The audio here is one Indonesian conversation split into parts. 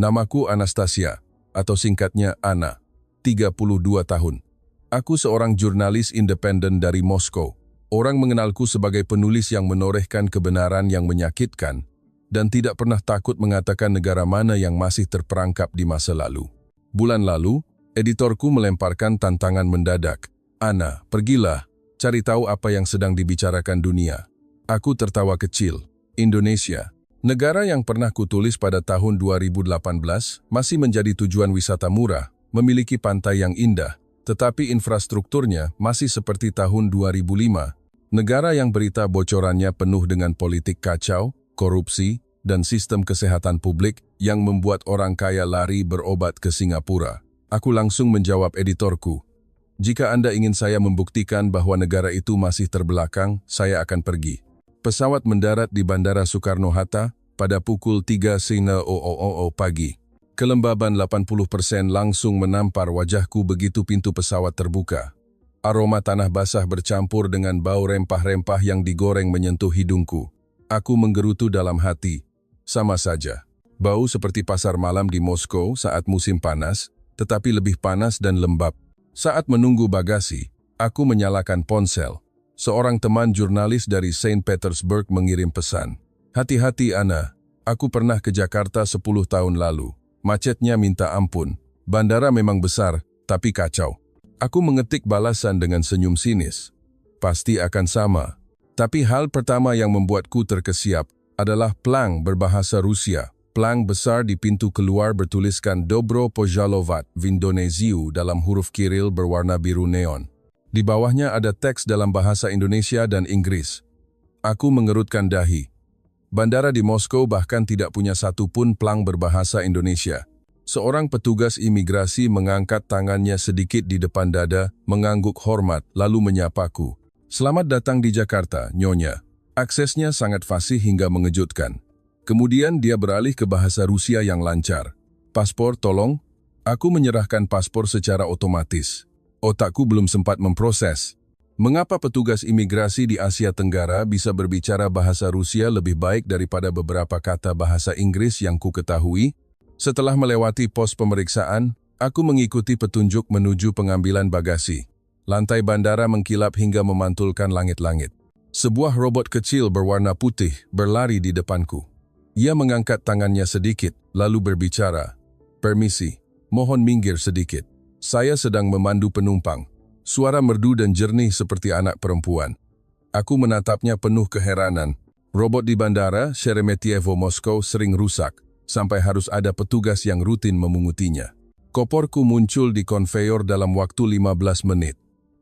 Namaku Anastasia, atau singkatnya Ana, 32 tahun. Aku seorang jurnalis independen dari Moskow. Orang mengenalku sebagai penulis yang menorehkan kebenaran yang menyakitkan dan tidak pernah takut mengatakan negara mana yang masih terperangkap di masa lalu. Bulan lalu, editorku melemparkan tantangan mendadak. Ana, pergilah, cari tahu apa yang sedang dibicarakan dunia. Aku tertawa kecil. Indonesia, negara yang pernah kutulis pada tahun 2018, masih menjadi tujuan wisata murah, memiliki pantai yang indah, tetapi infrastrukturnya masih seperti tahun 2005. Negara yang berita bocorannya penuh dengan politik kacau, korupsi, dan sistem kesehatan publik yang membuat orang kaya lari berobat ke Singapura. Aku langsung menjawab editorku, jika Anda ingin saya membuktikan bahwa negara itu masih terbelakang, saya akan pergi. Pesawat mendarat di Bandara Soekarno-Hatta pada pukul 3.00 pagi. Kelembaban 80% langsung menampar wajahku begitu pintu pesawat terbuka. Aroma tanah basah bercampur dengan bau rempah-rempah yang digoreng menyentuh hidungku. Aku menggerutu dalam hati. Sama saja. Bau seperti pasar malam di Moskow saat musim panas, tetapi lebih panas dan lembab. Saat menunggu bagasi, aku menyalakan ponsel. Seorang teman jurnalis dari Saint Petersburg mengirim pesan. Hati-hati Ana, aku pernah ke Jakarta 10 tahun lalu. Macetnya minta ampun. Bandara memang besar, tapi kacau. Aku mengetik balasan dengan senyum sinis. Pasti akan sama. Tapi hal pertama yang membuatku terkesiap adalah plang berbahasa Rusia. Plang besar di pintu keluar bertuliskan Dobro Pojalovat v Indoneziu dalam huruf Kiril berwarna biru neon. Di bawahnya ada teks dalam bahasa Indonesia dan Inggris. Aku mengerutkan dahi. Bandara di Moskow bahkan tidak punya satupun plang berbahasa Indonesia. Seorang petugas imigrasi mengangkat tangannya sedikit di depan dada, mengangguk hormat, lalu menyapaku. Selamat datang di Jakarta, Nyonya. Aksesnya sangat fasih hingga mengejutkan. Kemudian dia beralih ke bahasa Rusia yang lancar. Paspor, tolong. Aku menyerahkan paspor secara otomatis. Otakku belum sempat memproses. Mengapa petugas imigrasi di Asia Tenggara bisa berbicara bahasa Rusia lebih baik daripada beberapa kata bahasa Inggris yang ku ketahui? Setelah melewati pos pemeriksaan, aku mengikuti petunjuk menuju pengambilan bagasi. Lantai bandara mengkilap hingga memantulkan langit-langit. Sebuah robot kecil berwarna putih berlari di depanku. Ia mengangkat tangannya sedikit, lalu berbicara. Permisi, mohon minggir sedikit. Saya sedang memandu penumpang. Suara merdu dan jernih seperti anak perempuan. Aku menatapnya penuh keheranan. Robot di bandara Sheremetyevo Moskow sering rusak, sampai harus ada petugas yang rutin memungutinya. Koporku muncul di konveyor dalam waktu 15 menit.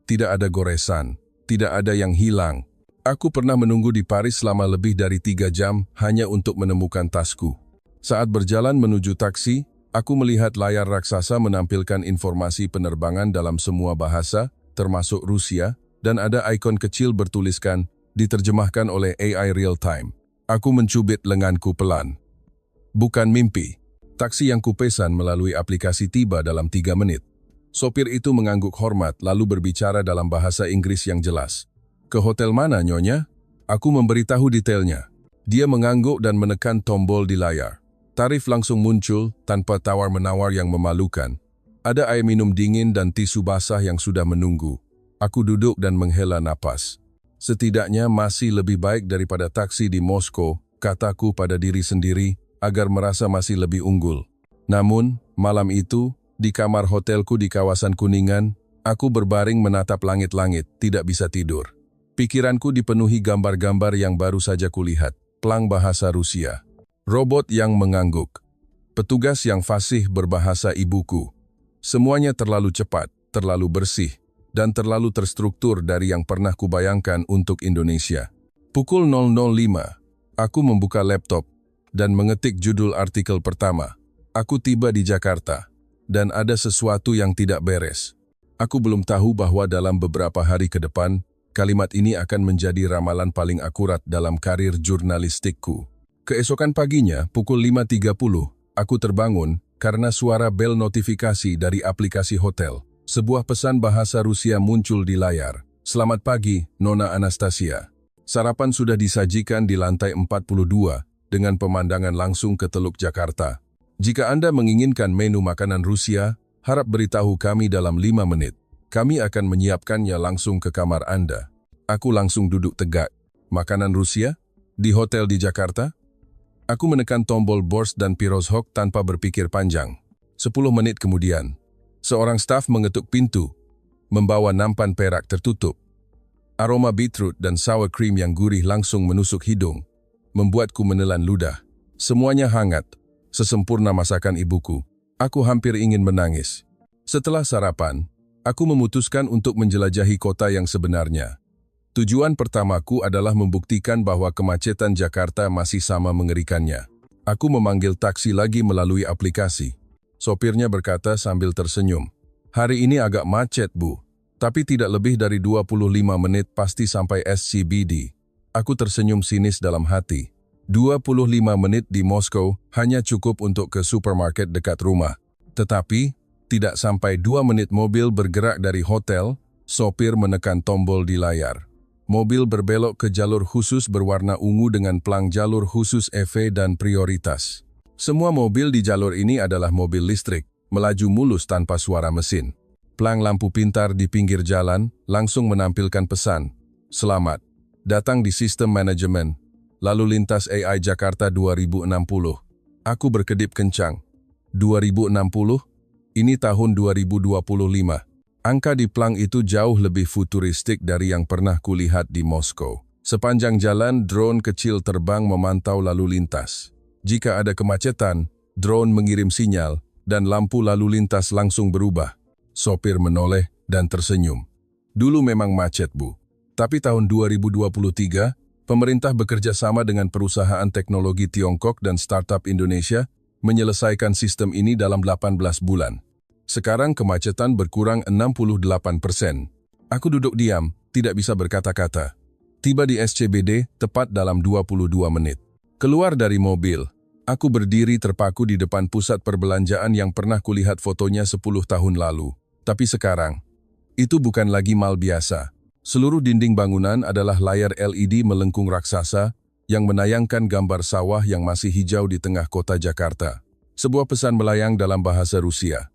Tidak ada goresan, tidak ada yang hilang. Aku pernah menunggu di Paris selama lebih dari 3 jam hanya untuk menemukan tasku. Saat berjalan menuju taksi, aku melihat layar raksasa menampilkan informasi penerbangan dalam semua bahasa, termasuk Rusia, dan ada ikon kecil bertuliskan, diterjemahkan oleh AI Real Time. Aku mencubit lenganku pelan. Bukan mimpi. Taksi yang kupesan melalui aplikasi tiba dalam 3 menit. Sopir itu mengangguk hormat lalu berbicara dalam bahasa Inggris yang jelas. Ke hotel mana, Nyonya? Aku memberitahu detailnya. Dia mengangguk dan menekan tombol di layar. Tarif langsung muncul tanpa tawar-menawar yang memalukan. Ada air minum dingin dan tisu basah yang sudah menunggu. Aku duduk dan menghela napas. Setidaknya masih lebih baik daripada taksi di Moskow, kataku pada diri sendiri, agar merasa masih lebih unggul. Namun, malam itu, di kamar hotelku di kawasan Kuningan, aku berbaring menatap langit-langit, tidak bisa tidur. Pikiranku dipenuhi gambar-gambar yang baru saja kulihat. Plang bahasa Rusia. Robot yang mengangguk. Petugas yang fasih berbahasa ibuku. Semuanya terlalu cepat, terlalu bersih, dan terlalu terstruktur dari yang pernah kubayangkan untuk Indonesia. Pukul 00.05, aku membuka laptop dan mengetik judul artikel pertama. Aku tiba di Jakarta, dan ada sesuatu yang tidak beres. Aku belum tahu bahwa dalam beberapa hari ke depan, kalimat ini akan menjadi ramalan paling akurat dalam karir jurnalistikku. Keesokan paginya, pukul 5.30, aku terbangun karena suara bel notifikasi dari aplikasi hotel. Sebuah pesan bahasa Rusia muncul di layar. Selamat pagi, Nona Anastasia. Sarapan sudah disajikan di lantai 42 dengan pemandangan langsung ke Teluk Jakarta. Jika Anda menginginkan menu makanan Rusia, harap beritahu kami dalam 5 menit. Kami akan menyiapkannya langsung ke kamar Anda. Aku langsung duduk tegak. Makanan Rusia? Di hotel di Jakarta? Aku menekan tombol Borscht dan Pirozhok tanpa berpikir panjang. 10 menit kemudian, seorang staf mengetuk pintu, membawa nampan perak tertutup. Aroma beetroot dan sour cream yang gurih langsung menusuk hidung, membuatku menelan ludah. Semuanya hangat, sesempurna masakan ibuku. Aku hampir ingin menangis. Setelah sarapan, aku memutuskan untuk menjelajahi kota yang sebenarnya. Tujuan pertamaku adalah membuktikan bahwa kemacetan Jakarta masih sama mengerikannya. Aku memanggil taksi lagi melalui aplikasi. Sopirnya berkata sambil tersenyum, "Hari ini agak macet, Bu. Tapi tidak lebih dari 25 menit pasti sampai SCBD." Aku tersenyum sinis dalam hati. 25 menit di Moskow hanya cukup untuk ke supermarket dekat rumah. Tetapi, tidak sampai 2 menit mobil bergerak dari hotel, sopir menekan tombol di layar. Mobil berbelok ke jalur khusus berwarna ungu dengan plang jalur khusus EV dan prioritas. Semua mobil di jalur ini adalah mobil listrik, melaju mulus tanpa suara mesin. Plang lampu pintar di pinggir jalan langsung menampilkan pesan, "Selamat, datang di sistem manajemen Lalu Lintas AI Jakarta 2060. Aku berkedip kencang. 2060? Ini tahun 2025. Angka di plang itu jauh lebih futuristik dari yang pernah kulihat di Moskow. Sepanjang jalan, drone kecil terbang memantau lalu lintas. Jika ada kemacetan, drone mengirim sinyal, dan lampu lalu lintas langsung berubah. Sopir menoleh dan tersenyum. Dulu memang macet, Bu. Tapi tahun 2023, pemerintah bekerja sama dengan perusahaan teknologi Tiongkok dan startup Indonesia menyelesaikan sistem ini dalam 18 bulan. Sekarang kemacetan berkurang 68%. Aku duduk diam, tidak bisa berkata-kata. Tiba di SCBD tepat dalam 22 menit. Keluar dari mobil, aku berdiri terpaku di depan pusat perbelanjaan yang pernah kulihat fotonya 10 tahun lalu. Tapi sekarang, itu bukan lagi mal biasa. Seluruh dinding bangunan adalah layar LED melengkung raksasa yang menayangkan gambar sawah yang masih hijau di tengah kota Jakarta. Sebuah pesan melayang dalam bahasa Rusia.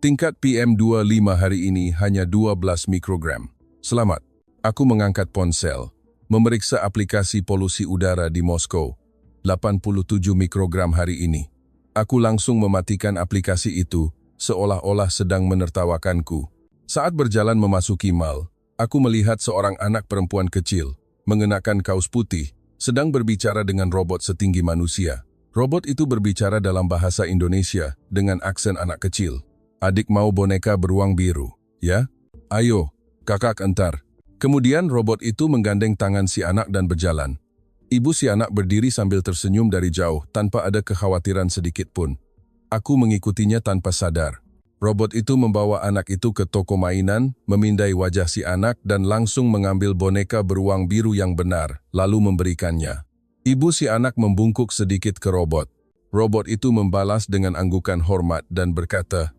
Tingkat PM25 hari ini hanya 12 mikrogram. Selamat. Aku mengangkat ponsel, memeriksa aplikasi polusi udara di Moskow. 87 mikrogram hari ini. Aku langsung mematikan aplikasi itu, seolah-olah sedang menertawakanku. Saat berjalan memasuki mal, aku melihat seorang anak perempuan kecil, mengenakan kaos putih, sedang berbicara dengan robot setinggi manusia. Robot itu berbicara dalam bahasa Indonesia dengan aksen anak kecil. "Adik mau boneka beruang biru, ya? Ayo, kakak entar." Kemudian robot itu menggandeng tangan si anak dan berjalan. Ibu si anak berdiri sambil tersenyum dari jauh tanpa ada kekhawatiran sedikit pun. Aku mengikutinya tanpa sadar. Robot itu membawa anak itu ke toko mainan, memindai wajah si anak dan langsung mengambil boneka beruang biru yang benar, lalu memberikannya. Ibu si anak membungkuk sedikit ke robot. Robot itu membalas dengan anggukan hormat dan berkata,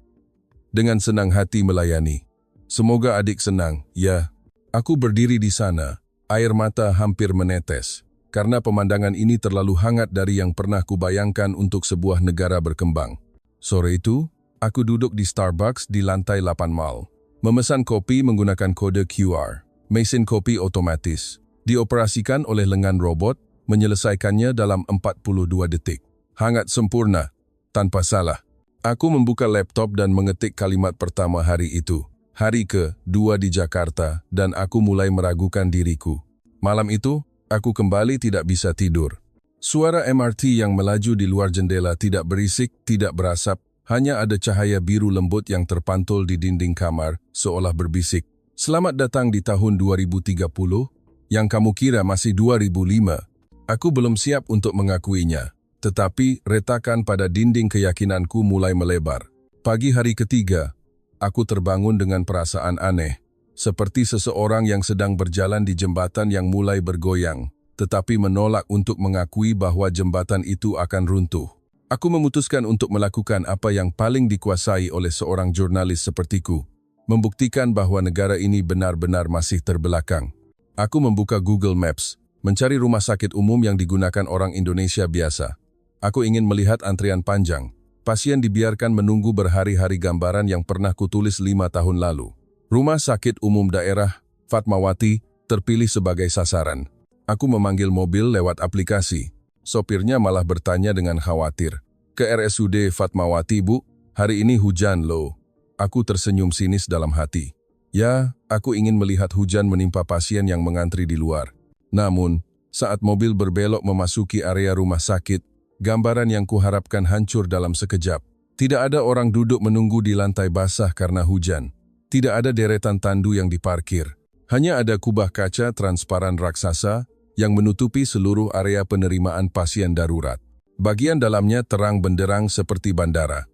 "Dengan senang hati melayani. Semoga adik senang, ya." Aku berdiri di sana, air mata hampir menetes, karena pemandangan ini terlalu hangat dari yang pernah kubayangkan untuk sebuah negara berkembang. Sore itu, aku duduk di Starbucks di lantai 8 mall. Memesan kopi menggunakan kode QR. Mesin kopi otomatis. Dioperasikan oleh lengan robot, menyelesaikannya dalam 42 detik. Hangat sempurna, tanpa salah. Aku membuka laptop dan mengetik kalimat pertama hari itu. Hari ke-2 di Jakarta, dan aku mulai meragukan diriku. Malam itu, aku kembali tidak bisa tidur. Suara MRT yang melaju di luar jendela tidak berisik, tidak berasap, hanya ada cahaya biru lembut yang terpantul di dinding kamar, seolah berbisik. "Selamat datang di tahun 2030, yang kamu kira masih 2005. Aku belum siap untuk mengakuinya, tetapi retakan pada dinding keyakinanku mulai melebar. Pagi hari ketiga, aku terbangun dengan perasaan aneh, seperti seseorang yang sedang berjalan di jembatan yang mulai bergoyang, tetapi menolak untuk mengakui bahwa jembatan itu akan runtuh. Aku memutuskan untuk melakukan apa yang paling dikuasai oleh seorang jurnalis sepertiku, membuktikan bahwa negara ini benar-benar masih terbelakang. Aku membuka Google Maps, mencari rumah sakit umum yang digunakan orang Indonesia biasa. Aku ingin melihat antrian panjang, Pasien dibiarkan menunggu berhari-hari gambaran yang pernah kutulis 5 tahun lalu. Rumah Sakit Umum Daerah Fatmawati terpilih sebagai sasaran. Aku memanggil mobil lewat aplikasi. Sopirnya malah bertanya dengan khawatir. Ke RSUD Fatmawati, Bu, hari ini hujan loh. Aku tersenyum sinis dalam hati. Ya, aku ingin melihat hujan menimpa pasien yang mengantri di luar. Namun, saat mobil berbelok memasuki area rumah sakit, gambaran yang kuharapkan hancur dalam sekejap. Tidak ada orang duduk menunggu di lantai basah karena hujan. Tidak ada deretan tandu yang diparkir. Hanya ada kubah kaca transparan raksasa yang menutupi seluruh area penerimaan pasien darurat. Bagian dalamnya terang benderang seperti bandara.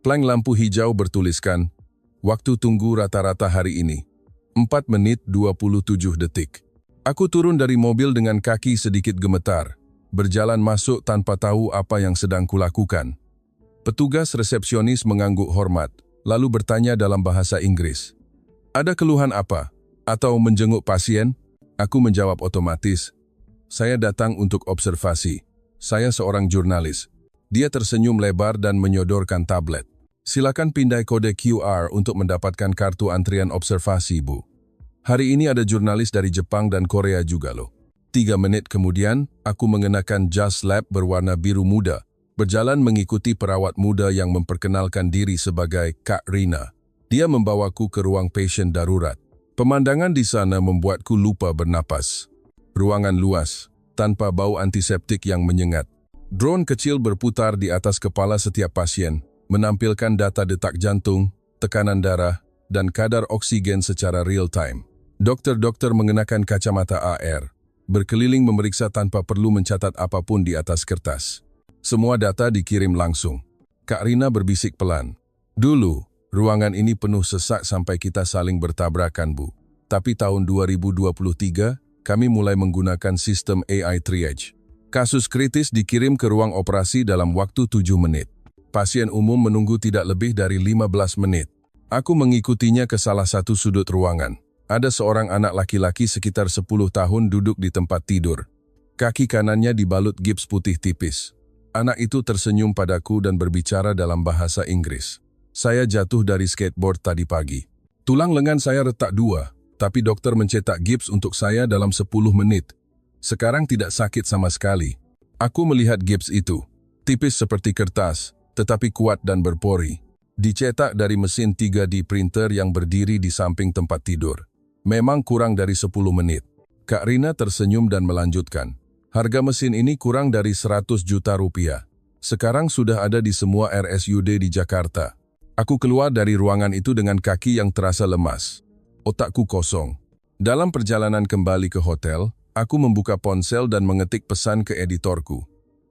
Plang lampu hijau bertuliskan, waktu tunggu rata-rata hari ini, 4 menit 27 detik. Aku turun dari mobil dengan kaki sedikit gemetar, berjalan masuk tanpa tahu apa yang sedang kulakukan. Petugas resepsionis mengangguk hormat, lalu bertanya dalam bahasa Inggris. Ada keluhan apa? Atau menjenguk pasien? Aku menjawab otomatis. Saya datang untuk observasi. Saya seorang jurnalis. Dia tersenyum lebar dan menyodorkan tablet. Silakan pindai kode QR untuk mendapatkan kartu antrian observasi, Bu. Hari ini ada jurnalis dari Jepang dan Korea juga loh. 3 menit kemudian, aku mengenakan jas lab berwarna biru muda, berjalan mengikuti perawat muda yang memperkenalkan diri sebagai Kak Rina. Dia membawaku ke ruang pasien darurat. Pemandangan di sana membuatku lupa bernapas. Ruangan luas, tanpa bau antiseptik yang menyengat. Drone kecil berputar di atas kepala setiap pasien, menampilkan data detak jantung, tekanan darah, dan kadar oksigen secara real-time. Dokter-dokter mengenakan kacamata AR, berkeliling memeriksa tanpa perlu mencatat apapun di atas kertas. Semua data dikirim langsung. Kak Rina berbisik pelan. Dulu, ruangan ini penuh sesak sampai kita saling bertabrakan, Bu. Tapi tahun 2023, kami mulai menggunakan sistem AI triage. Kasus kritis dikirim ke ruang operasi dalam waktu 7 menit. Pasien umum menunggu tidak lebih dari 15 menit. Aku mengikutinya ke salah satu sudut ruangan. Ada seorang anak laki-laki sekitar 10 tahun duduk di tempat tidur. Kaki kanannya dibalut gips putih tipis. Anak itu tersenyum padaku dan berbicara dalam bahasa Inggris. Saya jatuh dari skateboard tadi pagi. Tulang lengan saya retak 2. Tapi dokter mencetak gips untuk saya dalam 10 menit. Sekarang tidak sakit sama sekali. Aku melihat gips itu. Tipis seperti kertas, tetapi kuat dan berpori. Dicetak dari mesin 3D printer yang berdiri di samping tempat tidur. Memang kurang dari 10 menit. Kak Rina tersenyum dan melanjutkan. Harga mesin ini kurang dari 100 juta rupiah. Sekarang sudah ada di semua RSUD di Jakarta. Aku keluar dari ruangan itu dengan kaki yang terasa lemas. Otakku kosong. Dalam perjalanan kembali ke hotel, aku membuka ponsel dan mengetik pesan ke editorku.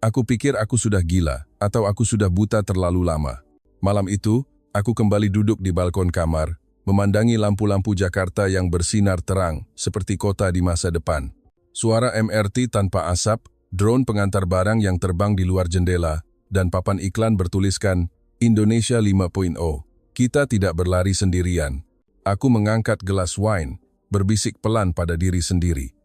Aku pikir aku sudah gila, atau aku sudah buta terlalu lama. Malam itu, aku kembali duduk di balkon kamar, memandangi lampu-lampu Jakarta yang bersinar terang, seperti kota di masa depan. Suara MRT tanpa asap, drone pengantar barang yang terbang di luar jendela, dan papan iklan bertuliskan, Indonesia 5.0. Kita tidak berlari sendirian. Aku mengangkat gelas wine, berbisik pelan pada diri sendiri.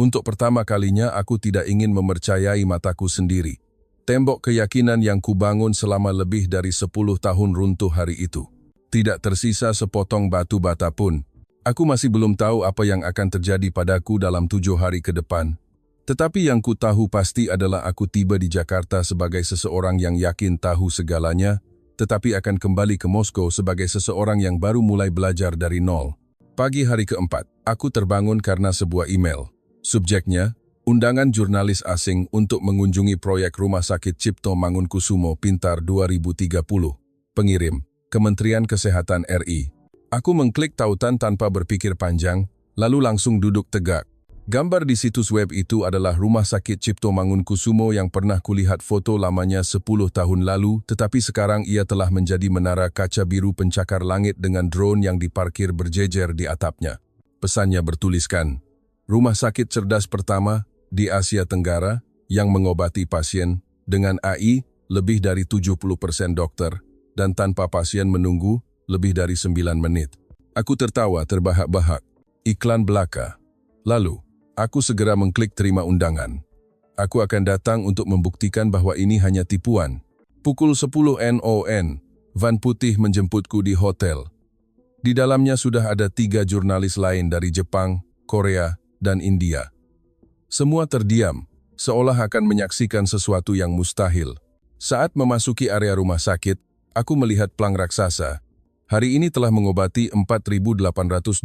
Untuk pertama kalinya aku tidak ingin mempercayai mataku sendiri. Tembok keyakinan yang kubangun selama lebih dari 10 tahun runtuh hari itu. Tidak tersisa sepotong batu bata pun. Aku masih belum tahu apa yang akan terjadi padaku dalam 7 hari ke depan. Tetapi yang ku tahu pasti adalah aku tiba di Jakarta sebagai seseorang yang yakin tahu segalanya, tetapi akan kembali ke Moskow sebagai seseorang yang baru mulai belajar dari nol. Pagi hari keempat, aku terbangun karena sebuah email. Subjeknya, undangan jurnalis asing untuk mengunjungi proyek Rumah Sakit Cipto Mangunkusumo Pintar 2030. Pengirim, Kementerian Kesehatan RI. Aku mengklik tautan tanpa berpikir panjang, lalu langsung duduk tegak. Gambar di situs web itu adalah Rumah Sakit Cipto Mangunkusumo yang pernah kulihat foto lamanya 10 tahun lalu, tetapi sekarang ia telah menjadi menara kaca biru pencakar langit dengan drone yang diparkir berjejer di atapnya. Pesannya bertuliskan, Rumah sakit cerdas pertama di Asia Tenggara yang mengobati pasien dengan AI lebih dari 70% dokter dan tanpa pasien menunggu lebih dari 9 menit. Aku tertawa terbahak-bahak. Iklan belaka. Lalu, aku segera mengklik terima undangan. Aku akan datang untuk membuktikan bahwa ini hanya tipuan. Pukul 10 NON, van putih menjemputku di hotel. Di dalamnya sudah ada 3 jurnalis lain dari Jepang, Korea, dan India. Semua terdiam, seolah akan menyaksikan sesuatu yang mustahil. Saat memasuki area rumah sakit, aku melihat plang raksasa. Hari ini telah mengobati 4.827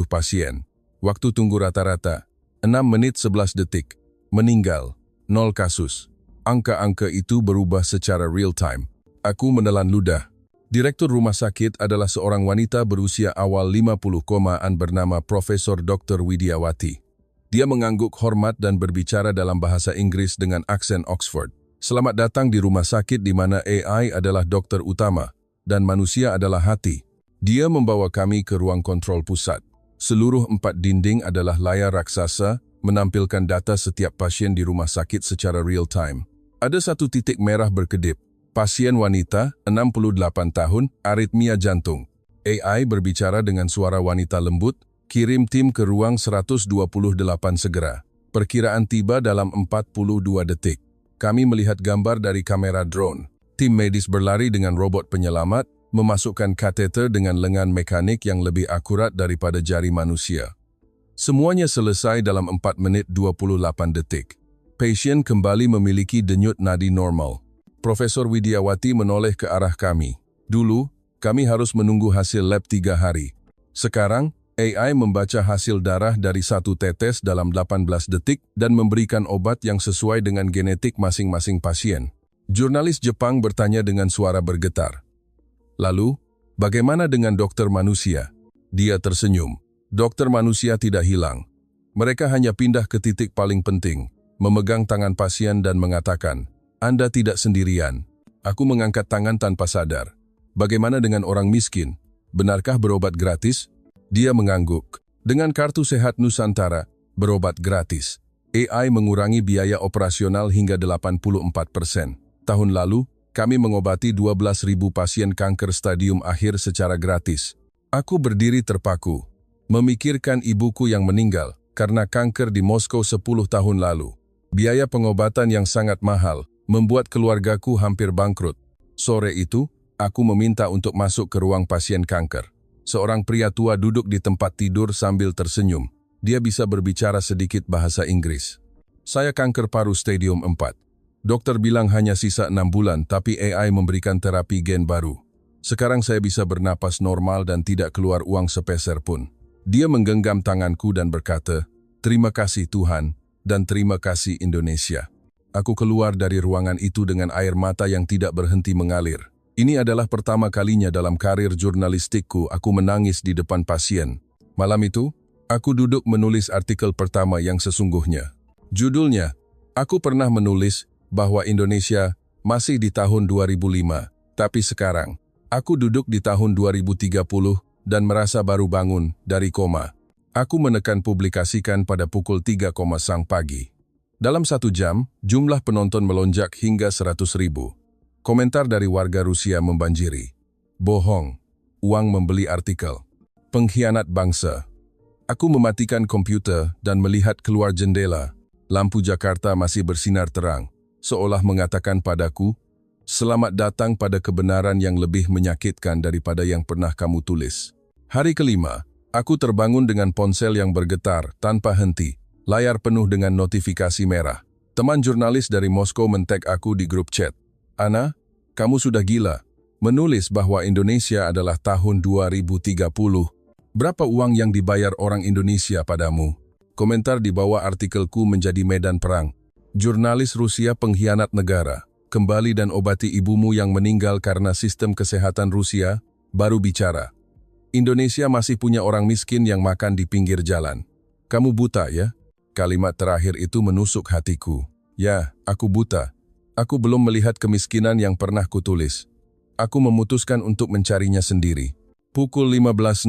pasien. Waktu tunggu rata-rata, 6 menit 11 detik. Meninggal, 0 kasus. Angka-angka itu berubah secara real-time. Aku menelan ludah. Direktur rumah sakit adalah seorang wanita berusia awal 50-an bernama Profesor Dr. Widiawati. Dia mengangguk hormat dan berbicara dalam bahasa Inggris dengan aksen Oxford. Selamat datang di rumah sakit di mana AI adalah dokter utama dan manusia adalah hati. Dia membawa kami ke ruang kontrol pusat. Seluruh 4 dinding adalah layar raksasa, menampilkan data setiap pasien di rumah sakit secara real-time. Ada satu titik merah berkedip. Pasien wanita, 68 tahun, aritmia jantung. AI berbicara dengan suara wanita lembut, kirim tim ke ruang 128 segera. Perkiraan tiba dalam 42 detik. Kami melihat gambar dari kamera drone. Tim medis berlari dengan robot penyelamat, memasukkan kateter dengan lengan mekanik yang lebih akurat daripada jari manusia. Semuanya selesai dalam 4 menit 28 detik. Pasien kembali memiliki denyut nadi normal. Profesor Widiawati menoleh ke arah kami. Dulu, kami harus menunggu hasil lab 3 hari. Sekarang, AI membaca hasil darah dari 1 tetes dalam 18 detik dan memberikan obat yang sesuai dengan genetik masing-masing pasien. Jurnalis Jepang bertanya dengan suara bergetar. Lalu, bagaimana dengan dokter manusia? Dia tersenyum. Dokter manusia tidak hilang. Mereka hanya pindah ke titik paling penting, memegang tangan pasien dan mengatakan, Anda tidak sendirian. Aku mengangkat tangan tanpa sadar. Bagaimana dengan orang miskin? Benarkah berobat gratis? Dia mengangguk. Dengan kartu sehat Nusantara, berobat gratis. AI mengurangi biaya operasional hingga 84%. Tahun lalu, kami mengobati 12.000 pasien kanker stadium akhir secara gratis. Aku berdiri terpaku, memikirkan ibuku yang meninggal karena kanker di Moskow 10 tahun lalu. Biaya pengobatan yang sangat mahal membuat keluargaku hampir bangkrut. Sore itu, aku meminta untuk masuk ke ruang pasien kanker. Seorang pria tua duduk di tempat tidur sambil tersenyum. Dia bisa berbicara sedikit bahasa Inggris. Saya kanker paru stadium 4. Dokter bilang hanya sisa 6 bulan, tapi AI memberikan terapi gen baru. Sekarang saya bisa bernapas normal dan tidak keluar uang sepeser pun. Dia menggenggam tanganku dan berkata, terima kasih Tuhan, dan terima kasih Indonesia. Aku keluar dari ruangan itu dengan air mata yang tidak berhenti mengalir. Ini adalah pertama kalinya dalam karir jurnalistikku aku menangis di depan pasien. Malam itu, aku duduk menulis artikel pertama yang sesungguhnya. Judulnya, aku pernah menulis bahwa Indonesia masih di tahun 2005, tapi sekarang, aku duduk di tahun 2030 dan merasa baru bangun dari koma. Aku menekan publikasikan pada pukul 3 pagi. Dalam 1 jam, jumlah penonton melonjak hingga 100.000. Komentar dari warga Rusia membanjiri. Bohong, uang membeli artikel. Pengkhianat bangsa. Aku mematikan komputer dan melihat keluar jendela. Lampu Jakarta masih bersinar terang, seolah mengatakan padaku, selamat datang pada kebenaran yang lebih menyakitkan daripada yang pernah kamu tulis. Hari kelima, aku terbangun dengan ponsel yang bergetar tanpa henti, layar penuh dengan notifikasi merah. Teman jurnalis dari Moskow men-tag aku di grup chat. Ana, kamu sudah gila. Menulis bahwa Indonesia adalah tahun 2030. Berapa uang yang dibayar orang Indonesia padamu? Komentar di bawah artikelku menjadi medan perang. Jurnalis Rusia pengkhianat negara. Kembali dan obati ibumu yang meninggal karena sistem kesehatan Rusia, baru bicara. Indonesia masih punya orang miskin yang makan di pinggir jalan. Kamu buta ya? Kalimat terakhir itu menusuk hatiku. Ya, aku buta. Aku belum melihat kemiskinan yang pernah kutulis. Aku memutuskan untuk mencarinya sendiri. Pukul 15.00,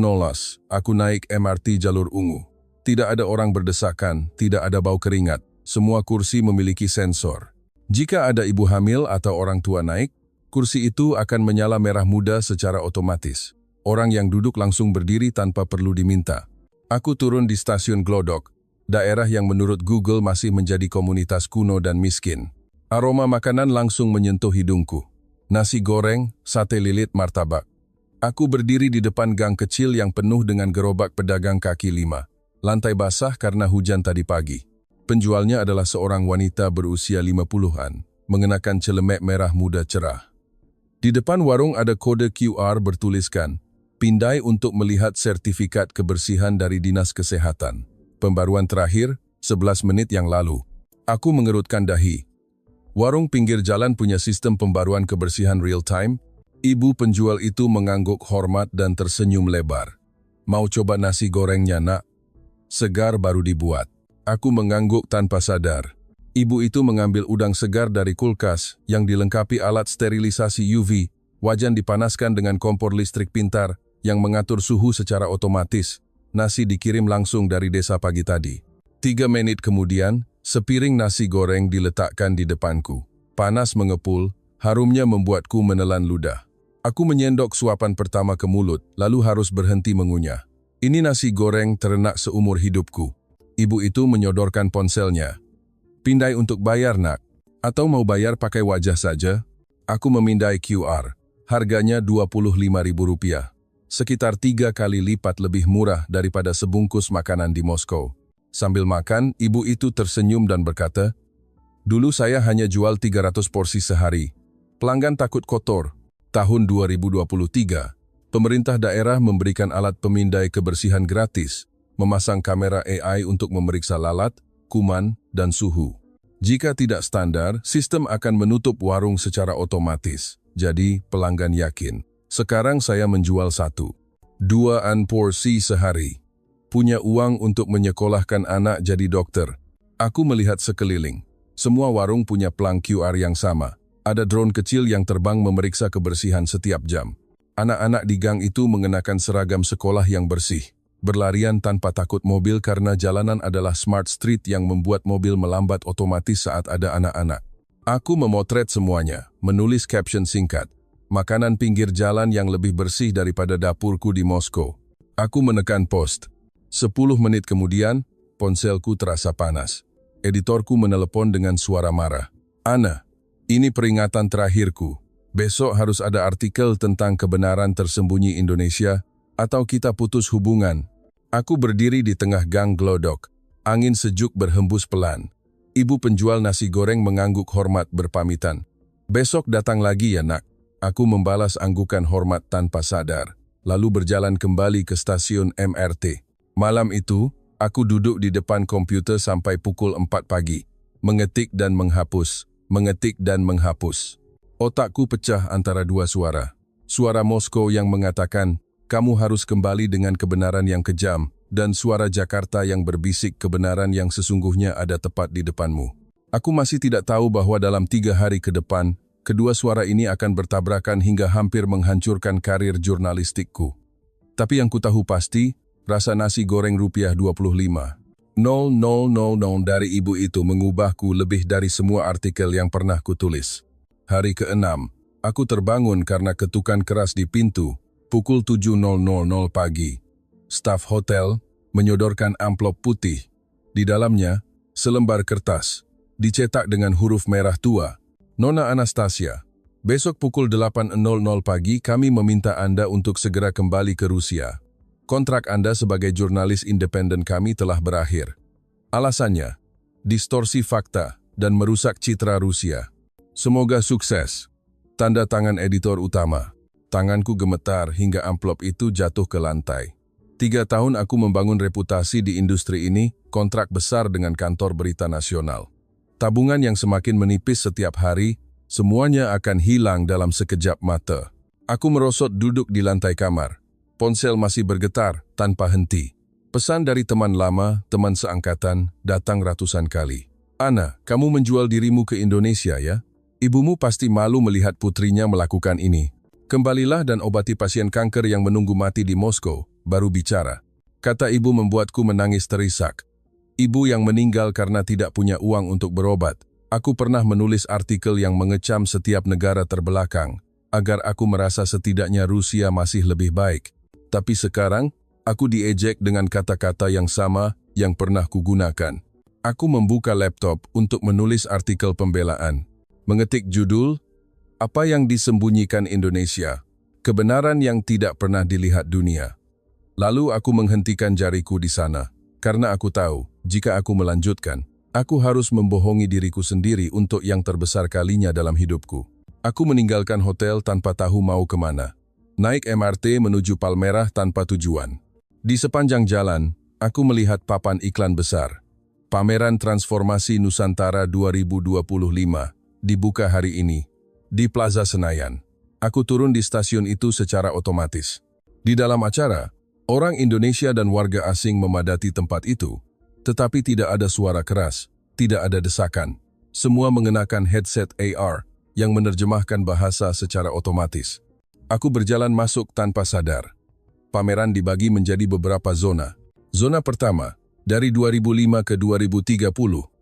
aku naik MRT jalur ungu. Tidak ada orang berdesakan, tidak ada bau keringat. Semua kursi memiliki sensor. Jika ada ibu hamil atau orang tua naik, kursi itu akan menyala merah muda secara otomatis. Orang yang duduk langsung berdiri tanpa perlu diminta. Aku turun di stasiun Glodok, daerah yang menurut Google masih menjadi komunitas kuno dan miskin. Aroma makanan langsung menyentuh hidungku. Nasi goreng, sate lilit, martabak. Aku berdiri di depan gang kecil yang penuh dengan gerobak pedagang kaki lima. Lantai basah karena hujan tadi pagi. Penjualnya adalah seorang wanita berusia 50-an, mengenakan celemek merah muda cerah. Di depan warung ada kode QR bertuliskan, "Pindai untuk melihat sertifikat kebersihan dari Dinas Kesehatan." Pembaruan terakhir, 11 menit yang lalu. Aku mengerutkan dahi. Warung pinggir jalan punya sistem pembaruan kebersihan real-time. Ibu penjual itu mengangguk hormat dan tersenyum lebar. "Mau coba nasi gorengnya, nak? Segar baru dibuat." Aku mengangguk tanpa sadar. Ibu itu mengambil udang segar dari kulkas yang dilengkapi alat sterilisasi UV. Wajan dipanaskan dengan kompor listrik pintar yang mengatur suhu secara otomatis. Nasi dikirim langsung dari desa pagi tadi. 3 menit kemudian, sepiring nasi goreng diletakkan di depanku. Panas mengepul, harumnya membuatku menelan ludah. Aku menyendok suapan pertama ke mulut, lalu harus berhenti mengunyah. Ini nasi goreng terenak seumur hidupku. Ibu itu menyodorkan ponselnya. "Pindai untuk bayar, nak. Atau mau bayar pakai wajah saja?" Aku memindai QR. Harganya Rp25.000. Sekitar 3 kali lipat lebih murah daripada sebungkus makanan di Moskow. Sambil makan, ibu itu tersenyum dan berkata, "Dulu saya hanya jual 300 porsi sehari. Pelanggan takut kotor." Tahun 2023, pemerintah daerah memberikan alat pemindai kebersihan gratis, memasang kamera AI untuk memeriksa lalat, kuman, dan suhu. Jika tidak standar, sistem akan menutup warung secara otomatis. Jadi, pelanggan yakin. Sekarang saya menjual 1-2 porsi sehari. Punya uang untuk menyekolahkan anak jadi dokter. Aku melihat sekeliling. Semua warung punya plang QR yang sama. Ada drone kecil yang terbang memeriksa kebersihan setiap jam. Anak-anak di gang itu mengenakan seragam sekolah yang bersih. Berlarian tanpa takut mobil karena jalanan adalah smart street yang membuat mobil melambat otomatis saat ada anak-anak. Aku memotret semuanya, menulis caption singkat. "Makanan pinggir jalan yang lebih bersih daripada dapurku di Moskow." Aku menekan post. 10 menit kemudian, ponselku terasa panas. Editorku menelepon dengan suara marah. "Ana, ini peringatan terakhirku. Besok harus ada artikel tentang kebenaran tersembunyi Indonesia, atau kita putus hubungan." Aku berdiri di tengah gang Glodok. Angin sejuk berhembus pelan. Ibu penjual nasi goreng mengangguk hormat berpamitan. "Besok datang lagi ya, nak." Aku membalas anggukan hormat tanpa sadar, lalu berjalan kembali ke stasiun MRT. Malam itu, aku duduk di depan komputer sampai pukul 4 pagi. Mengetik dan menghapus, mengetik dan menghapus. Otakku pecah antara dua suara. Suara Moskow yang mengatakan, "Kamu harus kembali dengan kebenaran yang kejam," dan suara Jakarta yang berbisik kebenaran yang sesungguhnya ada tepat di depanmu. Aku masih tidak tahu bahwa dalam 3 hari ke depan, kedua suara ini akan bertabrakan hingga hampir menghancurkan karir jurnalistikku. Tapi yang ku tahu pasti, rasa nasi goreng Rp25.000 dari ibu itu mengubahku lebih dari semua artikel yang pernah kutulis. Hari ke-6, aku terbangun karena ketukan keras di pintu, pukul 7.00 pagi. Staf hotel menyodorkan amplop putih. Di dalamnya, selembar kertas, dicetak dengan huruf merah tua. "Nona Anastasia, besok pukul 8.00 pagi kami meminta Anda untuk segera kembali ke Rusia. Kontrak Anda sebagai jurnalis independen kami telah berakhir. Alasannya, distorsi fakta dan merusak citra Rusia. Semoga sukses." Tanda tangan editor utama. Tanganku gemetar hingga amplop itu jatuh ke lantai. 3 tahun aku membangun reputasi di industri ini, kontrak besar dengan kantor berita nasional. Tabungan yang semakin menipis setiap hari, semuanya akan hilang dalam sekejap mata. Aku merosot duduk di lantai kamar. Ponsel masih bergetar tanpa henti. Pesan dari teman lama, teman seangkatan, datang ratusan kali. "Ana, kamu menjual dirimu ke Indonesia ya? Ibumu pasti malu melihat putrinya melakukan ini. Kembalilah dan obati pasien kanker yang menunggu mati di Moskow, baru bicara." Kata ibu membuatku menangis terisak. Ibu yang meninggal karena tidak punya uang untuk berobat. Aku pernah menulis artikel yang mengecam setiap negara terbelakang, agar aku merasa setidaknya Rusia masih lebih baik. Tapi sekarang, aku diejek dengan kata-kata yang sama yang pernah kugunakan. Aku membuka laptop untuk menulis artikel pembelaan. Mengetik judul, Apa yang disembunyikan Indonesia? Kebenaran yang tidak pernah dilihat dunia. Lalu aku menghentikan jariku di sana, karena aku tahu, jika aku melanjutkan, aku harus membohongi diriku sendiri untuk yang terbesar kalinya dalam hidupku. Aku meninggalkan hotel tanpa tahu mau kemana. Naik MRT menuju Palmerah tanpa tujuan. Di sepanjang jalan, aku melihat papan iklan besar. Pameran Transformasi Nusantara 2025 dibuka hari ini di Plaza Senayan. Aku turun di stasiun itu secara otomatis. Di dalam acara, orang Indonesia dan warga asing memadati tempat itu, tetapi tidak ada suara keras, tidak ada desakan. Semua mengenakan headset AR yang menerjemahkan bahasa secara otomatis. Aku berjalan masuk tanpa sadar. Pameran dibagi menjadi beberapa zona. Zona pertama, dari 2005 ke 2030.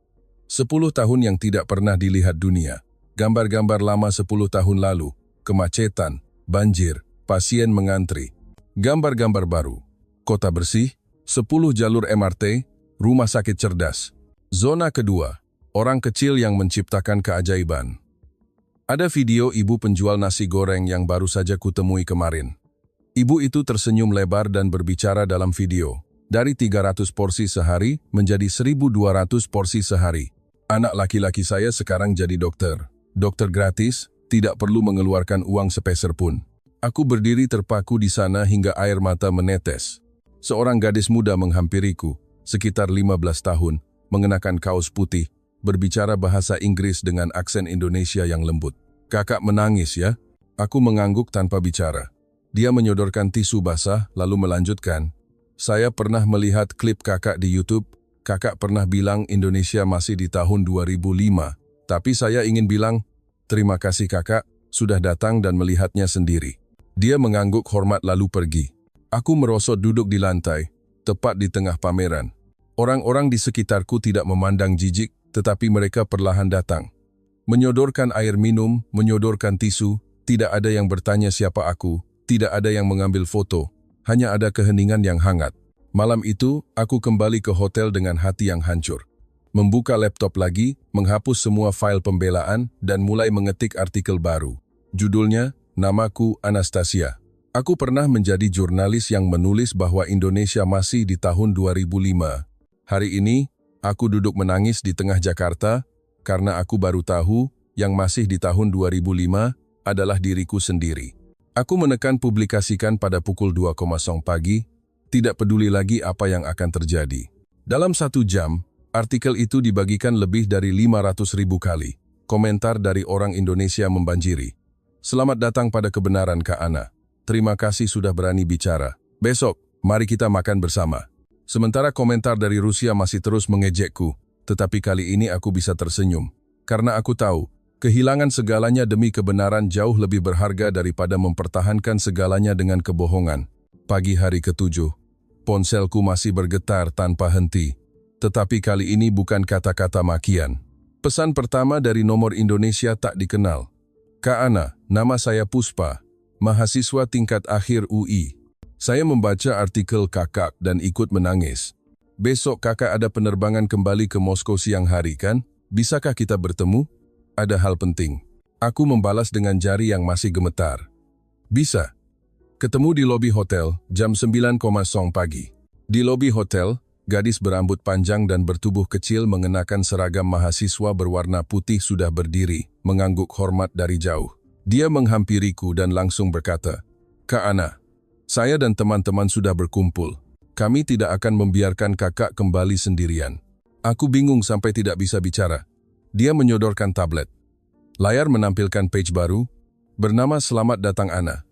10 tahun yang tidak pernah dilihat dunia. Gambar-gambar lama 10 tahun lalu. Kemacetan, banjir, pasien mengantri. Gambar-gambar baru. Kota bersih, 10 jalur MRT, rumah sakit cerdas. Zona kedua, orang kecil yang menciptakan keajaiban. Ada video ibu penjual nasi goreng yang baru saja kutemui kemarin. Ibu itu tersenyum lebar dan berbicara dalam video. Dari 300 porsi sehari menjadi 1.200 porsi sehari. Anak laki-laki saya sekarang jadi dokter. Dokter gratis, tidak perlu mengeluarkan uang sepeser pun. Aku berdiri terpaku di sana hingga air mata menetes. Seorang gadis muda menghampiriku, sekitar 15 tahun, mengenakan kaos putih, berbicara bahasa Inggris dengan aksen Indonesia yang lembut. Kakak menangis ya? Aku mengangguk tanpa bicara. Dia menyodorkan tisu basah, lalu melanjutkan. Saya pernah melihat klip kakak di YouTube. Kakak pernah bilang Indonesia masih di tahun 2005. Tapi saya ingin bilang, terima kasih kakak, sudah datang dan melihatnya sendiri. Dia mengangguk hormat lalu pergi. Aku merosot duduk di lantai, tepat di tengah pameran. Orang-orang di sekitarku tidak memandang jijik, tetapi mereka perlahan datang. Menyodorkan air minum, menyodorkan tisu, tidak ada yang bertanya siapa aku, tidak ada yang mengambil foto, hanya ada keheningan yang hangat. Malam itu, aku kembali ke hotel dengan hati yang hancur. Membuka laptop lagi, menghapus semua file pembelaan, dan mulai mengetik artikel baru. Judulnya, Namaku Anastasia. Aku pernah menjadi jurnalis yang menulis bahwa Indonesia masih di tahun 2005. Hari ini, aku duduk menangis di tengah Jakarta, karena aku baru tahu yang masih di tahun 2005 adalah diriku sendiri. Aku menekan publikasikan pada pukul 2.00 pagi, tidak peduli lagi apa yang akan terjadi. Dalam 1 jam, artikel itu dibagikan lebih dari 500.000 kali. Komentar dari orang Indonesia membanjiri. Selamat datang pada kebenaran Kak Ana. Terima kasih sudah berani bicara. Besok, mari kita makan bersama. Sementara komentar dari Rusia masih terus mengejekku, tetapi kali ini aku bisa tersenyum. Karena aku tahu, kehilangan segalanya demi kebenaran jauh lebih berharga daripada mempertahankan segalanya dengan kebohongan. Pagi hari ke-7, ponselku masih bergetar tanpa henti. Tetapi kali ini bukan kata-kata makian. Pesan pertama dari nomor Indonesia tak dikenal. Kak Ana, nama saya Puspa, mahasiswa tingkat akhir UI. Saya membaca artikel kakak dan ikut menangis. Besok kakak ada penerbangan kembali ke Moskow siang hari kan? Bisakah kita bertemu? Ada hal penting. Aku membalas dengan jari yang masih gemetar. Bisa. Ketemu di lobi hotel, jam 9.00 pagi. Di lobi hotel, gadis berambut panjang dan bertubuh kecil mengenakan seragam mahasiswa berwarna putih sudah berdiri, mengangguk hormat dari jauh. Dia menghampiriku dan langsung berkata, Kak Ana, saya dan teman-teman sudah berkumpul. Kami tidak akan membiarkan kakak kembali sendirian. Aku bingung sampai tidak bisa bicara. Dia menyodorkan tablet. Layar menampilkan page baru, bernama Selamat Datang Ana.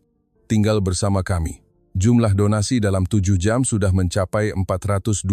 Tinggal bersama kami. Jumlah donasi dalam 7 jam sudah mencapai 412.000.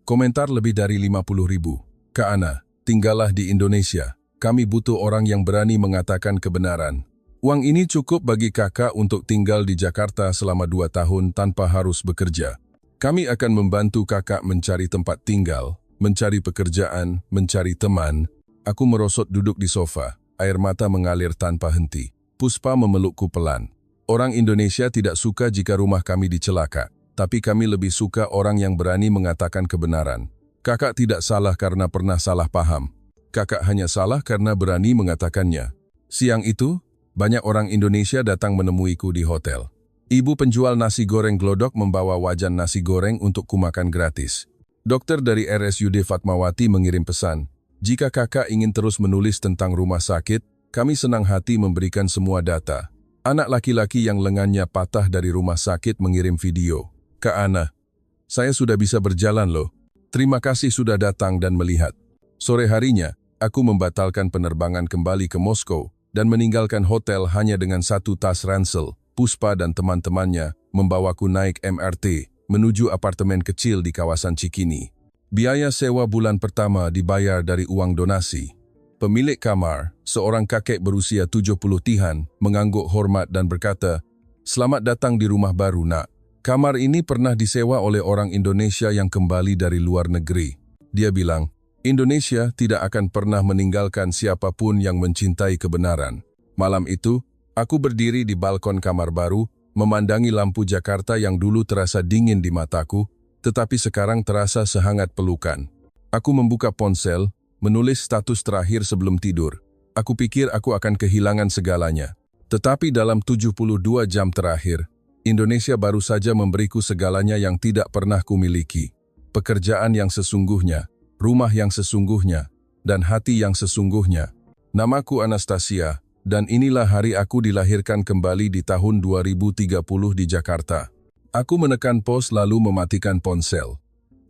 Komentar lebih dari 50.000. Kak Ana, tinggallah di Indonesia. Kami butuh orang yang berani mengatakan kebenaran. Uang ini cukup bagi kakak untuk tinggal di Jakarta selama 2 tahun tanpa harus bekerja. Kami akan membantu kakak mencari tempat tinggal, mencari pekerjaan, mencari teman. Aku merosot duduk di sofa, air mata mengalir tanpa henti. Puspa memelukku pelan. Orang Indonesia tidak suka jika rumah kami dicelaka, tapi kami lebih suka orang yang berani mengatakan kebenaran. Kakak tidak salah karena pernah salah paham. Kakak hanya salah karena berani mengatakannya. Siang itu, banyak orang Indonesia datang menemuiku di hotel. Ibu penjual nasi goreng glodok membawa wajan nasi goreng untuk kumakan gratis. Dokter dari RSUD Fatmawati mengirim pesan, jika kakak ingin terus menulis tentang rumah sakit, kami senang hati memberikan semua data. Anak laki-laki yang lengannya patah dari rumah sakit mengirim video. Kak Ana, saya sudah bisa berjalan loh. Terima kasih sudah datang dan melihat. Sore harinya, aku membatalkan penerbangan kembali ke Moskow dan meninggalkan hotel hanya dengan satu tas ransel. Puspa dan teman-temannya membawaku naik MRT menuju apartemen kecil di kawasan Cikini. Biaya sewa bulan pertama dibayar dari uang donasi. Pemilik kamar, seorang kakek berusia 70-an, mengangguk hormat dan berkata, "Selamat datang di rumah baru, Nak. Kamar ini pernah disewa oleh orang Indonesia yang kembali dari luar negeri." Dia bilang, "Indonesia tidak akan pernah meninggalkan siapapun yang mencintai kebenaran." Malam itu, aku berdiri di balkon kamar baru, memandangi lampu Jakarta yang dulu terasa dingin di mataku, tetapi sekarang terasa sehangat pelukan. Aku membuka ponsel, menulis status terakhir sebelum tidur. Aku pikir aku akan kehilangan segalanya. Tetapi dalam 72 jam terakhir, Indonesia baru saja memberiku segalanya yang tidak pernah kumiliki. Pekerjaan yang sesungguhnya, rumah yang sesungguhnya, dan hati yang sesungguhnya. Namaku Anastasia, dan inilah hari aku dilahirkan kembali di tahun 2030 di Jakarta. Aku menekan pos lalu mematikan ponsel.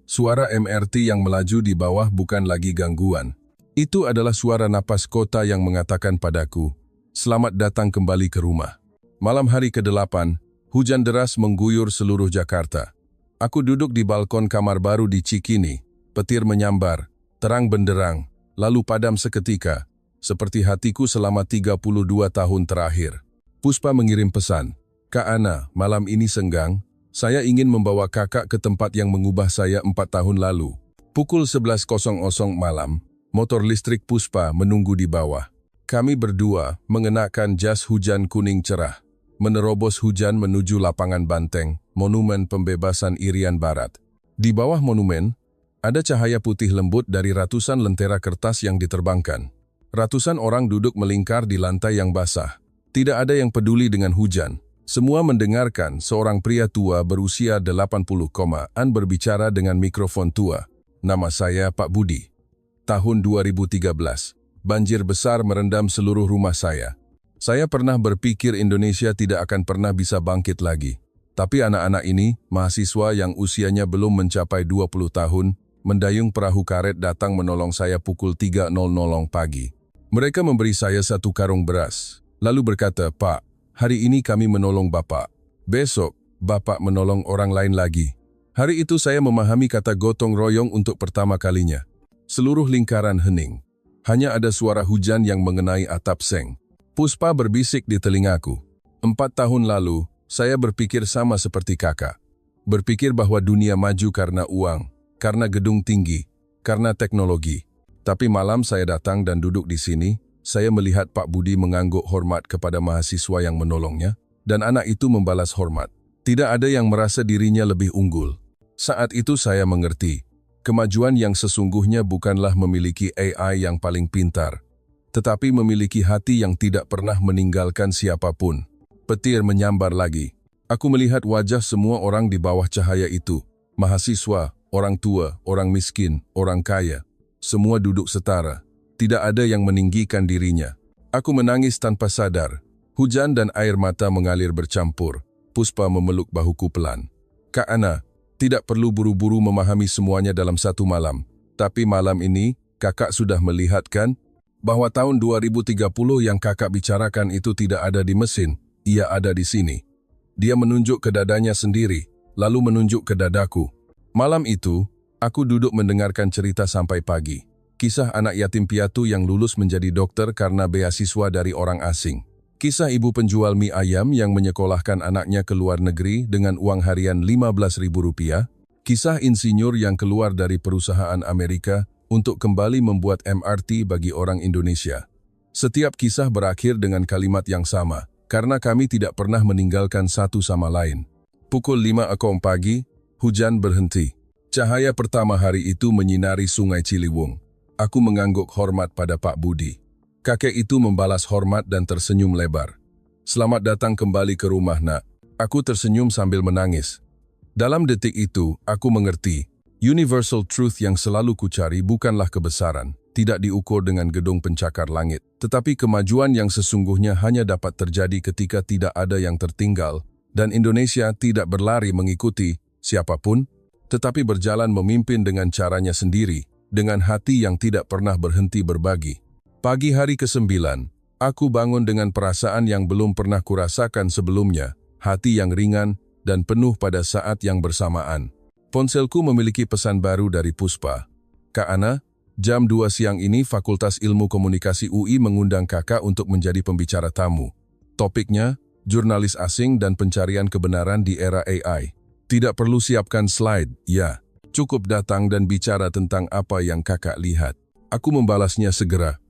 Suara MRT yang melaju di bawah bukan lagi gangguan. Itu adalah suara napas kota yang mengatakan padaku, "Selamat datang kembali ke rumah." Malam hari ke-8, hujan deras mengguyur seluruh Jakarta. Aku duduk di balkon kamar baru di Cikini. Petir menyambar, terang benderang, lalu padam seketika, seperti hatiku selama 32 tahun terakhir. Puspa mengirim pesan, "Kak Ana, malam ini senggang, saya ingin membawa kakak ke tempat yang mengubah saya 4 tahun lalu." Pukul 11.00 malam, motor listrik Puspa menunggu di bawah. Kami berdua mengenakan jas hujan kuning cerah, menerobos hujan menuju lapangan banteng, monumen pembebasan Irian Barat. Di bawah monumen, ada cahaya putih lembut dari ratusan lentera kertas yang diterbangkan. Ratusan orang duduk melingkar di lantai yang basah. Tidak ada yang peduli dengan hujan. Semua mendengarkan seorang pria tua berusia 80-an berbicara dengan mikrofon tua. "Nama saya Pak Budi. Tahun 2013, banjir besar merendam seluruh rumah saya. Saya pernah berpikir Indonesia tidak akan pernah bisa bangkit lagi. Tapi anak-anak ini, mahasiswa yang usianya belum mencapai 20 tahun, mendayung perahu karet datang menolong saya pukul 3.00 pagi. Mereka memberi saya 1 karung beras, lalu berkata, 'Pak, hari ini kami menolong Bapak. Besok, Bapak menolong orang lain lagi.' Hari itu saya memahami kata gotong royong untuk pertama kalinya. Seluruh lingkaran hening. Hanya ada suara hujan yang mengenai atap seng. Puspa berbisik di telingaku. 4 tahun lalu, saya berpikir sama seperti kakak. Berpikir bahwa dunia maju karena uang, karena gedung tinggi, karena teknologi. Tapi malam saya datang dan duduk di sini, saya melihat Pak Budi mengangguk hormat kepada mahasiswa yang menolongnya, dan anak itu membalas hormat. Tidak ada yang merasa dirinya lebih unggul. Saat itu saya mengerti, kemajuan yang sesungguhnya bukanlah memiliki AI yang paling pintar, tetapi memiliki hati yang tidak pernah meninggalkan siapapun. Petir menyambar lagi. Aku melihat wajah semua orang di bawah cahaya itu. Mahasiswa, orang tua, orang miskin, orang kaya. Semua duduk setara. Tidak ada yang meninggikan dirinya. Aku menangis tanpa sadar. Hujan dan air mata mengalir bercampur. Puspa memeluk bahuku pelan. "Kak Ana, tidak perlu buru-buru memahami semuanya dalam satu malam. Tapi malam ini, kakak sudah melihat kan? Bahwa tahun 2030 yang kakak bicarakan itu tidak ada di mesin, ia ada di sini." Dia menunjuk ke dadanya sendiri, lalu menunjuk ke dadaku. Malam itu, aku duduk mendengarkan cerita sampai pagi. Kisah anak yatim piatu yang lulus menjadi dokter karena beasiswa dari orang asing. Kisah ibu penjual mie ayam yang menyekolahkan anaknya ke luar negeri dengan uang harian Rp15.000. Kisah insinyur yang keluar dari perusahaan Amerika untuk kembali membuat MRT bagi orang Indonesia. Setiap kisah berakhir dengan kalimat yang sama, karena kami tidak pernah meninggalkan satu sama lain. Pukul 5 pagi, hujan berhenti. Cahaya pertama hari itu menyinari Sungai Ciliwung. Aku mengangguk hormat pada Pak Budi. Kakek itu membalas hormat dan tersenyum lebar. Selamat datang kembali ke rumah, nak. Aku tersenyum sambil menangis. Dalam detik itu, aku mengerti. Universal truth yang selalu kucari bukanlah kebesaran, tidak diukur dengan gedung pencakar langit, tetapi kemajuan yang sesungguhnya hanya dapat terjadi ketika tidak ada yang tertinggal, dan Indonesia tidak berlari mengikuti siapapun, tetapi berjalan memimpin dengan caranya sendiri, dengan hati yang tidak pernah berhenti berbagi. Pagi hari ke-9, aku bangun dengan perasaan yang belum pernah kurasakan sebelumnya, hati yang ringan dan penuh pada saat yang bersamaan. Ponselku memiliki pesan baru dari Puspa. Kak Ana, jam 2 siang ini Fakultas Ilmu Komunikasi UI mengundang kakak untuk menjadi pembicara tamu. Topiknya, jurnalis asing dan pencarian kebenaran di era AI. Tidak perlu siapkan slide, ya. Cukup datang dan bicara tentang apa yang kakak lihat. Aku membalasnya segera.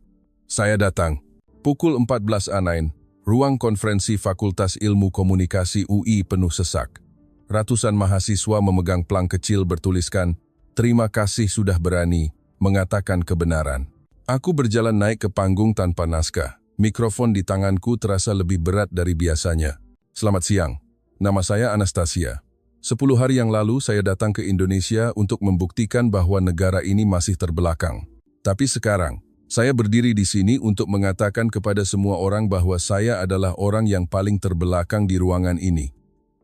Saya datang. Pukul 14.09, ruang konferensi Fakultas Ilmu Komunikasi UI penuh sesak. Ratusan mahasiswa memegang plang kecil bertuliskan, "Terima kasih sudah berani mengatakan kebenaran." Aku berjalan naik ke panggung tanpa naskah. Mikrofon di tanganku terasa lebih berat dari biasanya. Selamat siang. Nama saya Anastasia. 10 hari yang lalu saya datang ke Indonesia untuk membuktikan bahwa negara ini masih terbelakang. Tapi sekarang, saya berdiri di sini untuk mengatakan kepada semua orang bahwa saya adalah orang yang paling terbelakang di ruangan ini.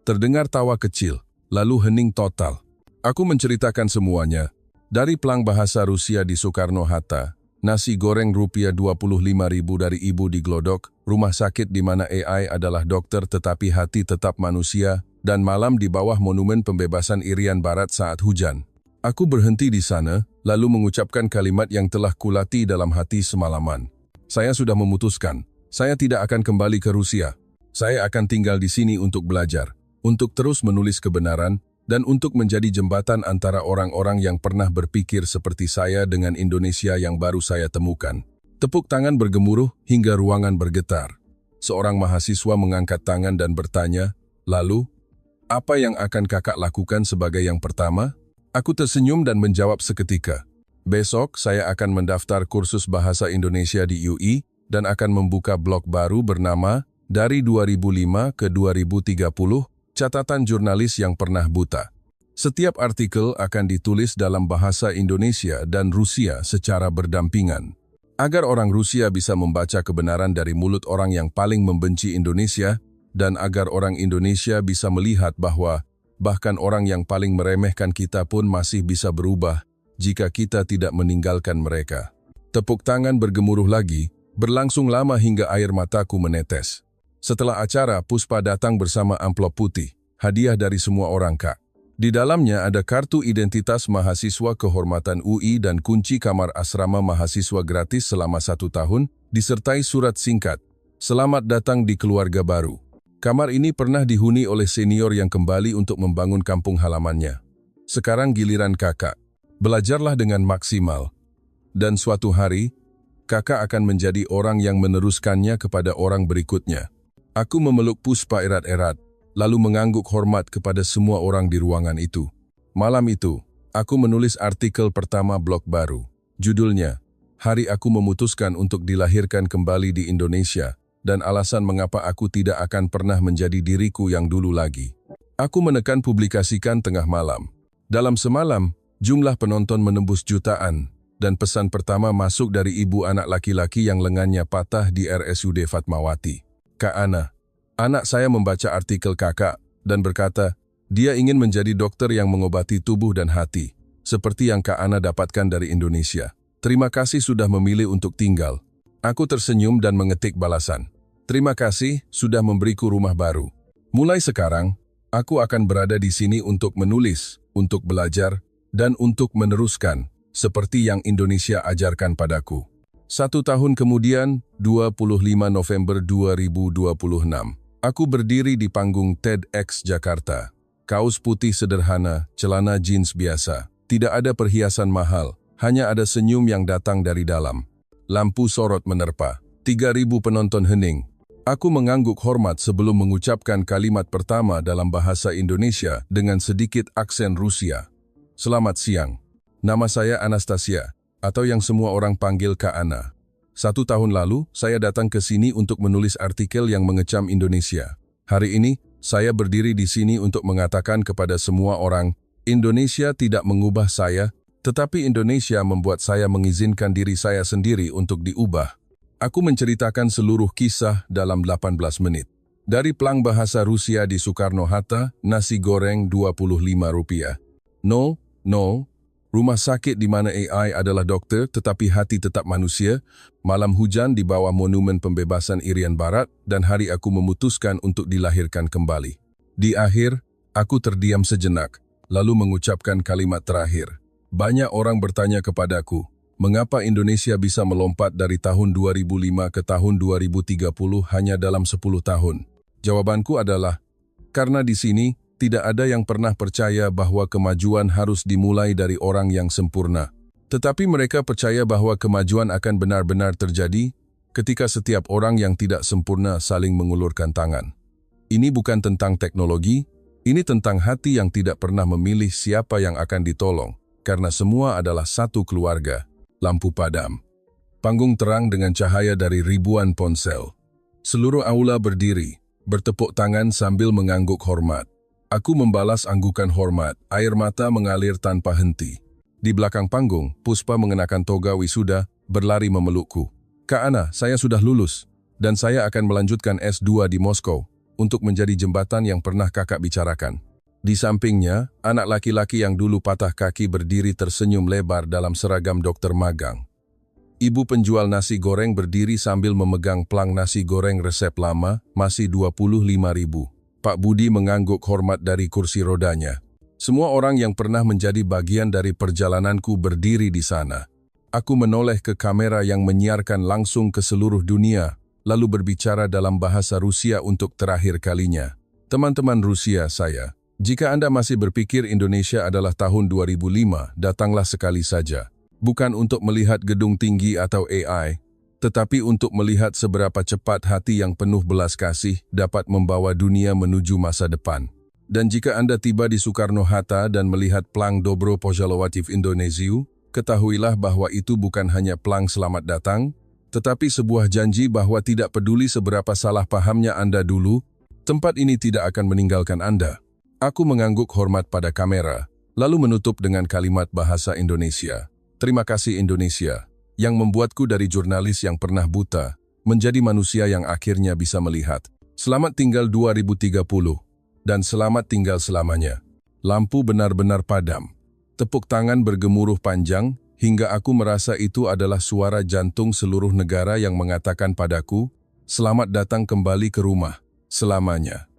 Terdengar tawa kecil, lalu hening total. Aku menceritakan semuanya. Dari plang bahasa Rusia di Soekarno-Hatta, nasi goreng rupiah 25.000 dari ibu di Glodok, rumah sakit di mana AI adalah dokter tetapi hati tetap manusia, dan malam di bawah monumen pembebasan Irian Barat saat hujan. Aku berhenti di sana, lalu mengucapkan kalimat yang telah kulatih dalam hati semalaman. Saya sudah memutuskan, saya tidak akan kembali ke Rusia. Saya akan tinggal di sini untuk belajar, untuk terus menulis kebenaran, dan untuk menjadi jembatan antara orang-orang yang pernah berpikir seperti saya dengan Indonesia yang baru saya temukan. Tepuk tangan bergemuruh hingga ruangan bergetar. Seorang mahasiswa mengangkat tangan dan bertanya, "Lalu, apa yang akan kakak lakukan sebagai yang pertama?" Aku tersenyum dan menjawab seketika, "Besok saya akan mendaftar kursus bahasa Indonesia di UI dan akan membuka blog baru bernama Dari 2005 ke 2030, Catatan Jurnalis yang Pernah Buta. Setiap artikel akan ditulis dalam bahasa Indonesia dan Rusia secara berdampingan, agar orang Rusia bisa membaca kebenaran dari mulut orang yang paling membenci Indonesia, dan agar orang Indonesia bisa melihat bahwa bahkan orang yang paling meremehkan kita pun masih bisa berubah jika kita tidak meninggalkan mereka." Tepuk tangan bergemuruh lagi, berlangsung lama hingga air mataku menetes. Setelah acara, Puspa datang bersama amplop putih, hadiah dari semua orang, Kak. Di dalamnya ada kartu identitas mahasiswa kehormatan UI dan kunci kamar asrama mahasiswa gratis selama 1 tahun, disertai surat singkat, "Selamat datang di keluarga baru." Kamar ini pernah dihuni oleh senior yang kembali untuk membangun kampung halamannya. Sekarang giliran kakak. Belajarlah dengan maksimal. Dan suatu hari, kakak akan menjadi orang yang meneruskannya kepada orang berikutnya. Aku memeluk Puspa erat-erat, lalu mengangguk hormat kepada semua orang di ruangan itu. Malam itu, aku menulis artikel pertama blog baru. Judulnya, "Hari Aku Memutuskan untuk Dilahirkan Kembali di Indonesia, dan Alasan Mengapa Aku Tidak Akan Pernah Menjadi Diriku Yang Dulu Lagi." Aku menekan publikasikan tengah malam. Dalam semalam, jumlah penonton menembus jutaan, dan pesan pertama masuk dari ibu anak laki-laki yang lengannya patah di RSUD Fatmawati. "Kak Ana, anak saya membaca artikel kakak dan berkata, dia ingin menjadi dokter yang mengobati tubuh dan hati, seperti yang Kak Ana dapatkan dari Indonesia. Terima kasih sudah memilih untuk tinggal." Aku tersenyum dan mengetik balasan, "Terima kasih sudah memberiku rumah baru. Mulai sekarang, aku akan berada di sini untuk menulis, untuk belajar, dan untuk meneruskan, seperti yang Indonesia ajarkan padaku." 1 tahun kemudian, 25 November 2026, aku berdiri di panggung TEDx Jakarta. Kaos putih sederhana, celana jeans biasa. Tidak ada perhiasan mahal, hanya ada senyum yang datang dari dalam. Lampu sorot menerpa. 3.000 penonton hening. Aku mengangguk hormat sebelum mengucapkan kalimat pertama dalam bahasa Indonesia dengan sedikit aksen Rusia. "Selamat siang. Nama saya Anastasia. atau yang semua orang panggil Kak Ana. 1 tahun lalu, saya datang ke sini untuk menulis artikel yang mengecam Indonesia. Hari ini, saya berdiri di sini untuk mengatakan kepada semua orang, Indonesia tidak mengubah saya, tetapi Indonesia membuat saya mengizinkan diri saya sendiri untuk diubah. Aku menceritakan seluruh kisah dalam 18 menit. Dari plang bahasa Rusia di Soekarno-Hatta, nasi goreng Rp25. No. Rumah sakit di mana AI adalah dokter tetapi hati tetap manusia, malam hujan di bawah monumen pembebasan Irian Barat, dan hari aku memutuskan untuk dilahirkan kembali. Di akhir, aku terdiam sejenak, lalu mengucapkan kalimat terakhir. Banyak orang bertanya kepadaku, mengapa Indonesia bisa melompat dari tahun 2005 ke tahun 2030 hanya dalam 10 tahun? Jawabanku adalah, karena di sini, tidak ada yang pernah percaya bahwa kemajuan harus dimulai dari orang yang sempurna. Tetapi mereka percaya bahwa kemajuan akan benar-benar terjadi ketika setiap orang yang tidak sempurna saling mengulurkan tangan. Ini bukan tentang teknologi, ini tentang hati yang tidak pernah memilih siapa yang akan ditolong, karena semua adalah satu keluarga. Lampu padam. Panggung terang dengan cahaya dari ribuan ponsel. Seluruh aula berdiri, bertepuk tangan sambil mengangguk hormat. Aku membalas anggukan hormat, air mata mengalir tanpa henti. Di belakang panggung, Puspa mengenakan toga wisuda, berlari memelukku. Kak Ana, saya sudah lulus, dan saya akan melanjutkan S2 di Moskow untuk menjadi jembatan yang pernah kakak bicarakan. Di sampingnya, anak laki-laki yang dulu patah kaki berdiri tersenyum lebar dalam seragam dokter magang. Ibu penjual nasi goreng berdiri sambil memegang plang nasi goreng resep lama, masih 25.000. Pak Budi mengangguk hormat dari kursi rodanya. Semua orang yang pernah menjadi bagian dari perjalananku berdiri di sana. Aku menoleh ke kamera yang menyiarkan langsung ke seluruh dunia, lalu berbicara dalam bahasa Rusia untuk terakhir kalinya. Teman-teman Rusia saya, jika Anda masih berpikir Indonesia adalah tahun 2005, datanglah sekali saja. Bukan untuk melihat gedung tinggi atau AI, tetapi untuk melihat seberapa cepat hati yang penuh belas kasih dapat membawa dunia menuju masa depan. Dan jika Anda tiba di Soekarno-Hatta dan melihat plang Dobro Požalovativ Indonesiu, ketahuilah bahwa itu bukan hanya plang selamat datang, tetapi sebuah janji bahwa tidak peduli seberapa salah pahamnya Anda dulu, tempat ini tidak akan meninggalkan Anda. Aku mengangguk hormat pada kamera, lalu menutup dengan kalimat bahasa Indonesia. Terima kasih Indonesia, yang membuatku dari jurnalis yang pernah buta, menjadi manusia yang akhirnya bisa melihat. Selamat tinggal 2030, dan selamat tinggal selamanya. Lampu benar-benar padam. Tepuk tangan bergemuruh panjang, hingga aku merasa itu adalah suara jantung seluruh negara yang mengatakan padaku, selamat datang kembali ke rumah, selamanya.